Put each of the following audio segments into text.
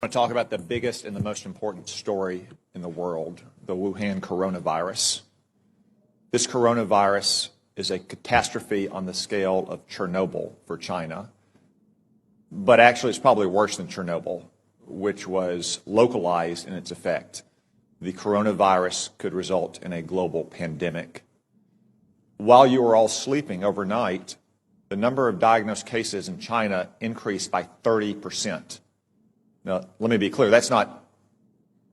I want to talk about the biggest and the most important story in the world, the Wuhan coronavirus. This coronavirus is a catastrophe on the scale of Chernobyl for China, but actually it's probably worse than Chernobyl, which was localized in its effect. The coronavirus could result in a global pandemic. While you were all sleeping overnight, the number of diagnosed cases in China increased by 30%. Now, let me be clear, that's not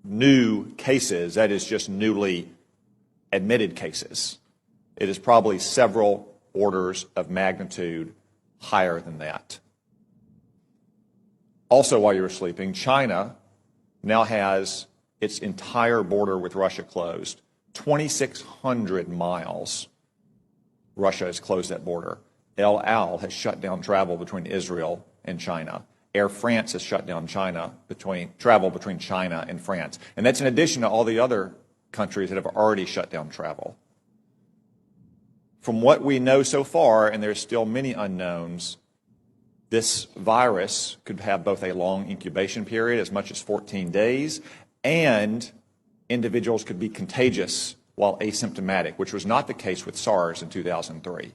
new cases, that is just newly admitted cases. It is probably several orders of magnitude higher than that. Also, while you were sleeping, China now has its entire border with Russia closed. 2,600 miles, Russia has closed that border. El Al has shut down travel between Israel and China. Air France has shut down travel between China and France. And that's in addition to all the other countries that have already shut down travel. From what we know so far, and there's still many unknowns, this virus could have both a long incubation period, as much as 14 days, and individuals could be contagious while asymptomatic, which was not the case with SARS in 2003.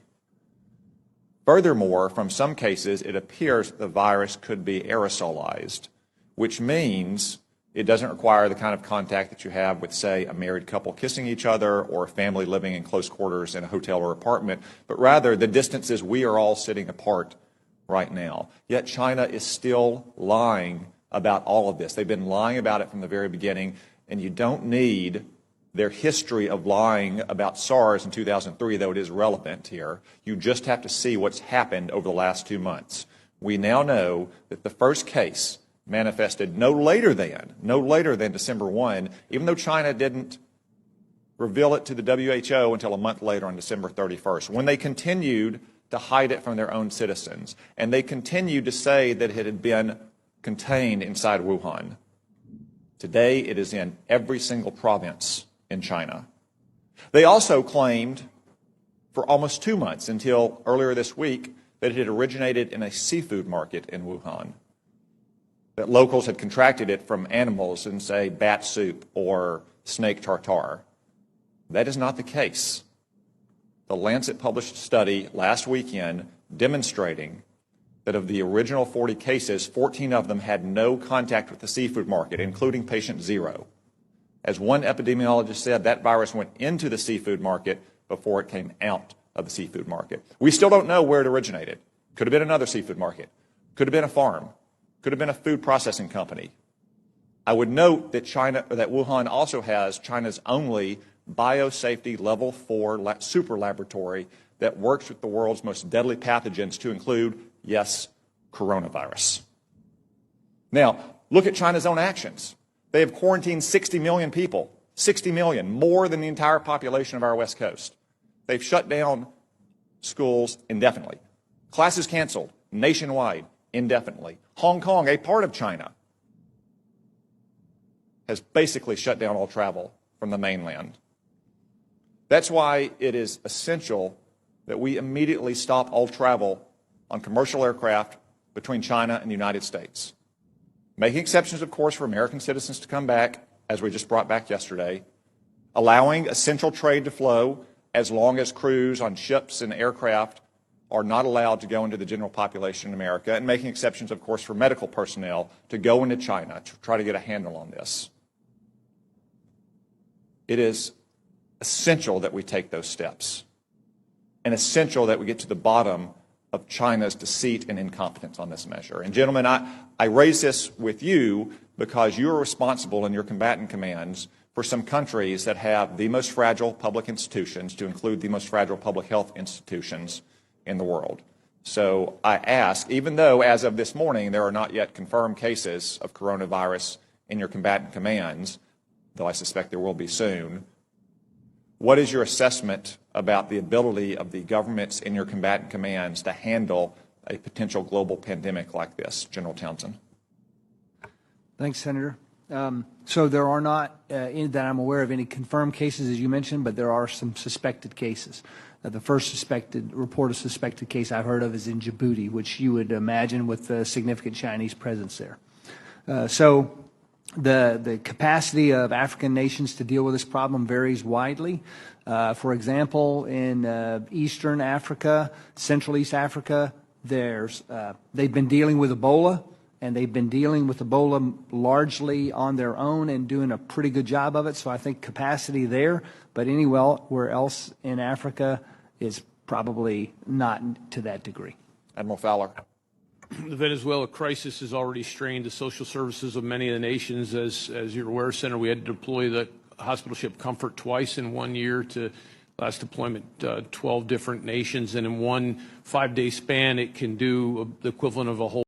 Furthermore, from some cases, it appears that the virus could be aerosolized, which means it doesn't require the kind of contact that you have with, say, a married couple kissing each other or a family living in close quarters in a hotel or apartment, but rather the distances we are all sitting apart right now. Yet China is still lying about all of this. They've been lying about it from the very beginning, and you don't need their history of lying about SARS in 2003, though it is relevant here. You just have to see what's happened over the last 2 months. We now know that the first case manifested no later than December 1, even though China didn't reveal it to the WHO until a month later on December 31st, when they continued to hide it from their own citizens. And they continued to say that it had been contained inside Wuhan. Today, it is in every single province in China. They also claimed for almost 2 months, until earlier this week, that it had originated in a seafood market in Wuhan, that locals had contracted it from animals in, say, bat soup or snake tartare. That is not the case. The Lancet published a study last weekend demonstrating that of the original 40 cases, 14 of them had no contact with the seafood market, including patient 0. As one epidemiologist said, that virus went into the seafood market before it came out of the seafood market. We still don't know where it originated. Could have been another seafood market. Could have been a farm. Could have been a food processing company. I would note that Wuhan also has China's only biosafety level 4 super laboratory that works with the world's most deadly pathogens, to include, yes, coronavirus. Now, look at China's own actions. They have quarantined 60 million people, 60 million, more than the entire population of our West Coast. They've shut down schools indefinitely. Classes canceled nationwide indefinitely. Hong Kong, a part of China, has basically shut down all travel from the mainland. That's why it is essential that we immediately stop all travel on commercial aircraft between China and the United States. Making exceptions, of course, for American citizens to come back, as we just brought back yesterday, allowing essential trade to flow as long as crews on ships and aircraft are not allowed to go into the general population in America, and making exceptions, of course, for medical personnel to go into China to try to get a handle on this. It is essential that we take those steps, and essential that we get to the bottom of China's deceit and incompetence on this measure. And gentlemen, I raise this with you because you are responsible in your combatant commands for some countries that have the most fragile public institutions, to include the most fragile public health institutions in the world. So I ask, even though as of this morning there are not yet confirmed cases of coronavirus in your combatant commands, though I suspect there will be soon, what is your assessment about the ability of the governments in your combatant commands to handle a potential global pandemic like this? General Townsend. Thanks, Senator. So there are not, that I'm aware of, any confirmed cases, as you mentioned, but there are some suspected cases. The first report of suspected case I've heard of is in Djibouti, which you would imagine with a significant Chinese presence there. So the capacity of African nations to deal with this problem varies widely. For example, in Eastern Africa, Central East Africa, they've been dealing with Ebola, and they've been dealing with Ebola largely on their own and doing a pretty good job of it. So I think capacity there, but anywhere else in Africa is probably not to that degree. Admiral Fowler. The Venezuela crisis has already strained the social services of many of the nations. As you're aware, Senator, we had to deploy the hospital ship Comfort twice in 1 year to last deployment 12 different nations. And in one 5-day span, it can do the equivalent of a whole